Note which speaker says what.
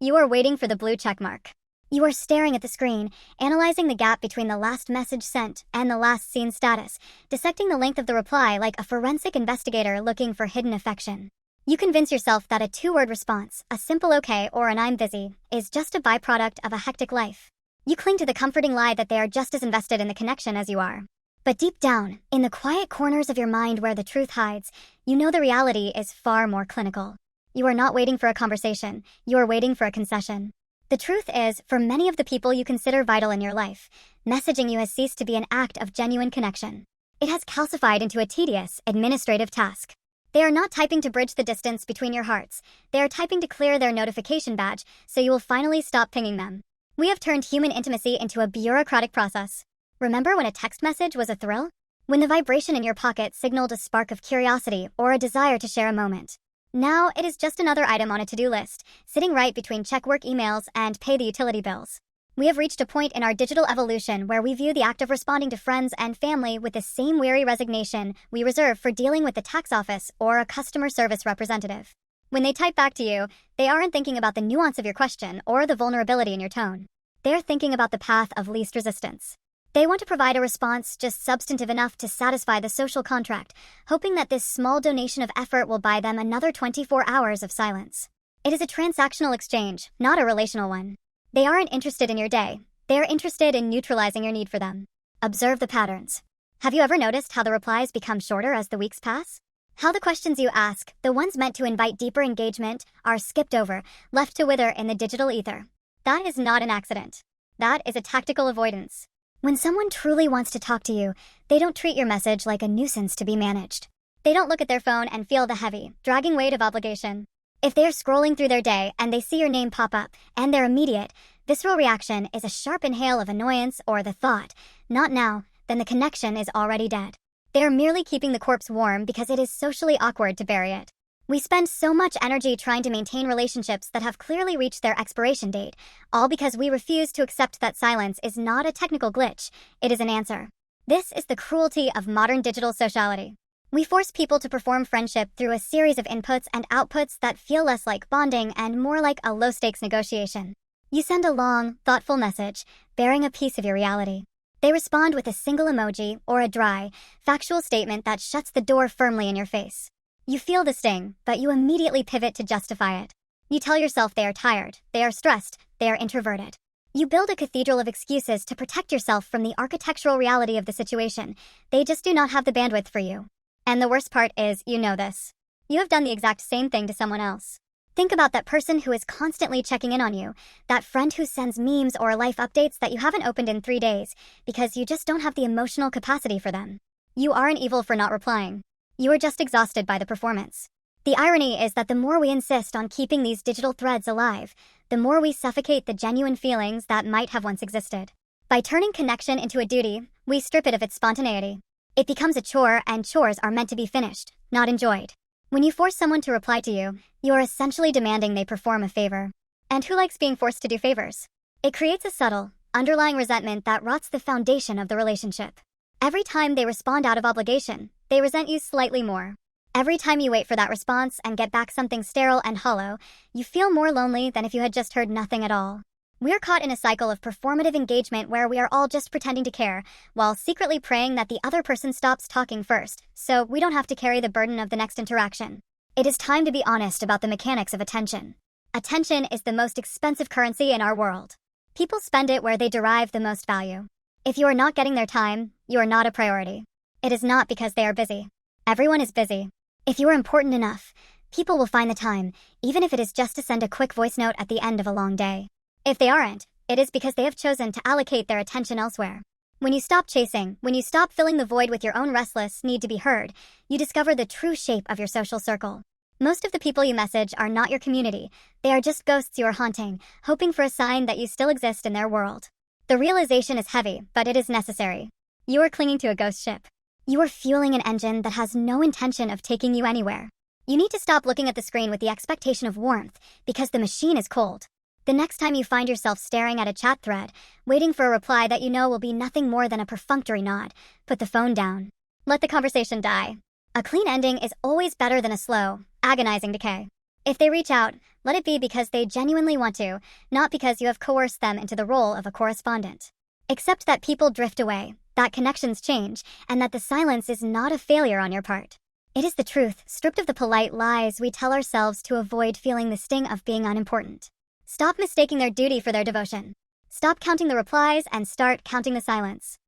Speaker 1: You are waiting for the blue check mark. You are staring at the screen, analyzing the gap between the last message sent and the last seen status, dissecting the length of the reply like a forensic investigator looking for hidden affection. You convince yourself that a two-word response, a simple okay or an I'm busy, is just a byproduct of a hectic life. You cling to the comforting lie that they are just as invested in the connection as you are. But deep down, in the quiet corners of your mind where the truth hides, you know the reality is far more clinical. You are not waiting for a conversation, you are waiting for a concession. The truth is, for many of the people you consider vital in your life, messaging you has ceased to be an act of genuine connection. It has calcified into a tedious, administrative task. They are not typing to bridge the distance between your hearts. They are typing to clear their notification badge, so you will finally stop pinging them. We have turned human intimacy into a bureaucratic process. Remember when a text message was a thrill? When the vibration in your pocket signaled a spark of curiosity or a desire to share a moment. Now, it is just another item on a to-do list, sitting right between check work emails and pay the utility bills. We have reached a point in our digital evolution where we view the act of responding to friends and family with the same weary resignation we reserve for dealing with the tax office or a customer service representative. When they type back to you, they aren't thinking about the nuance of your question or the vulnerability in your tone. They're thinking about the path of least resistance. They want to provide a response just substantive enough to satisfy the social contract, hoping that this small donation of effort will buy them another 24 hours of silence. It is a transactional exchange, not a relational one. They aren't interested in your day. They are interested in neutralizing your need for them. Observe the patterns. Have you ever noticed how the replies become shorter as the weeks pass? How the questions you ask, the ones meant to invite deeper engagement, are skipped over, left to wither in the digital ether. That is not an accident. That is a tactical avoidance. When someone truly wants to talk to you, they don't treat your message like a nuisance to be managed. They don't look at their phone and feel the heavy, dragging weight of obligation. If they're scrolling through their day and they see your name pop up, and their immediate, visceral reaction is a sharp inhale of annoyance or the thought, not now, then the connection is already dead. They are merely keeping the corpse warm because it is socially awkward to bury it. We spend so much energy trying to maintain relationships that have clearly reached their expiration date, all because we refuse to accept that silence is not a technical glitch, it is an answer. This is the cruelty of modern digital sociality. We force people to perform friendship through a series of inputs and outputs that feel less like bonding and more like a low-stakes negotiation. You send a long, thoughtful message, bearing a piece of your reality. They respond with a single emoji or a dry, factual statement that shuts the door firmly in your face. You feel the sting, but you immediately pivot to justify it. You tell yourself they are tired, they are stressed, they are introverted. You build a cathedral of excuses to protect yourself from the architectural reality of the situation. They just do not have the bandwidth for you. And the worst part is, you know this. You have done the exact same thing to someone else. Think about that person who is constantly checking in on you, that friend who sends memes or life updates that you haven't opened in 3 days because you just don't have the emotional capacity for them. You aren't evil for not replying. You are just exhausted by the performance. The irony is that the more we insist on keeping these digital threads alive, the more we suffocate the genuine feelings that might have once existed. By turning connection into a duty, we strip it of its spontaneity. It becomes a chore, and chores are meant to be finished, not enjoyed. When you force someone to reply to you, you are essentially demanding they perform a favor. And who likes being forced to do favors? It creates a subtle, underlying resentment that rots the foundation of the relationship. Every time they respond out of obligation, they resent you slightly more. Every time you wait for that response and get back something sterile and hollow, you feel more lonely than if you had just heard nothing at all. We're caught in a cycle of performative engagement where we are all just pretending to care, while secretly praying that the other person stops talking first, so we don't have to carry the burden of the next interaction. It is time to be honest about the mechanics of attention. Attention is the most expensive currency in our world. People spend it where they derive the most value. If you are not getting their time, you are not a priority. It is not because they are busy. Everyone is busy. If you are important enough, people will find the time, even if it is just to send a quick voice note at the end of a long day. If they aren't, it is because they have chosen to allocate their attention elsewhere. When you stop chasing, when you stop filling the void with your own restless need to be heard, you discover the true shape of your social circle. Most of the people you message are not your community. They are just ghosts you are haunting, hoping for a sign that you still exist in their world. The realization is heavy, but it is necessary. You are clinging to a ghost ship. You are fueling an engine that has no intention of taking you anywhere. You need to stop looking at the screen with the expectation of warmth, because the machine is cold. The next time you find yourself staring at a chat thread, waiting for a reply that you know will be nothing more than a perfunctory nod, put the phone down. Let the conversation die. A clean ending is always better than a slow, agonizing decay. If they reach out, Let it be because they genuinely want to, not because you have coerced them into the role of a correspondent. Accept that people drift away, that connections change, and that the silence is not a failure on your part. It is the truth, stripped of the polite lies we tell ourselves to avoid feeling the sting of being unimportant. Stop mistaking their duty for their devotion. Stop counting the replies and start counting the silence.